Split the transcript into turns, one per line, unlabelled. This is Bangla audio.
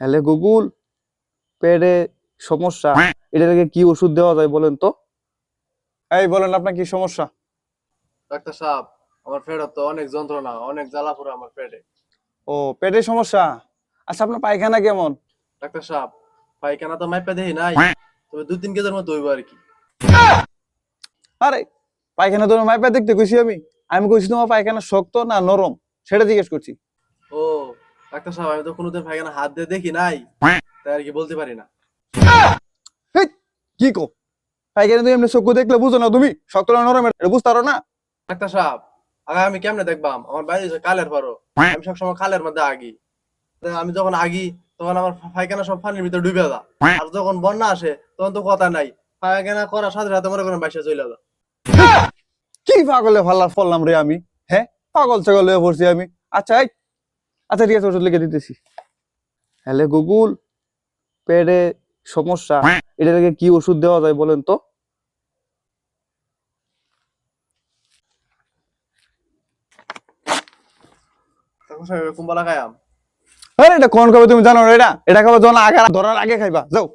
হ্যালো গুগল, পেটে সমস্যা, এটা থেকে কি ওষুধ দেওয়া যায় বলেন তো? এই বলেন আপনার কি সমস্যা?
ডাক্তার সাহেব, আমার পেটে তো অনেক যন্ত্রণা, অনেক জ্বালা পোড়া আমার পেটে।
ও, পেটের সমস্যা। আচ্ছা, আপনার পায়খানা কেমন?
ডাক্তার সাহেব, পায়খানা তো মাইপা দেখি নাই, তবে 2-3 কেজির মতো হইব আর কি।
আরে, পায়খানা তোমার মাইপা দেখতে কইছি আমি? আমি কইছি তোমার পায়খানা শক্ত না নরম, সেটা জিজ্ঞেস করছি।
ও ডাক্তার সাহেব, আমি তো কোনোদিন পায়খানা হাত দিয়ে দেখি নাই, তাই আর কি বলতে পারি না।
হেই, কি কো? পায়খানা তুমি এমনি চক্ষু দেখলে বুঝো না তুমি শক্ত না নরম এটা বুঝতে পারো না?
ডাক্তার সাহেব, আগে আমি কেমনে দেখবাম? আমার বাড়ি হচ্ছে কালের পারো, আমি সবসময় খালের মধ্যে আগি। তা আমি যখন আগি তখন আমার পায়খানা সব পানির ভিতরে ডুবে যা। আর যখন বন্যা আসে তখন তো কথা নাই, পায়খানা করার সাথে সাথে মনে করেন বাইসে চলে যা।
কি পাগলে ফাল্লা ফললাম রে আমি? হ্যাঁ, পাগল ছাগল হয়ে পড়ছি আমি। আচ্ছা আচ্ছা, ঠিক আছে, ওষুধ লিখে দিতেছি। হ্যালো গুগল, পেটে সমস্যা, এটা থেকে কি ওষুধ দেওয়া যায় বলেন তো?
ডাক্তার সাহেব, কুম্বালা খায়াম।
আরে, এটা কোন খাবে তুমি জানো না? এটা এটা খাবে যখন আগে ধরার আগে খাইবা, যাও।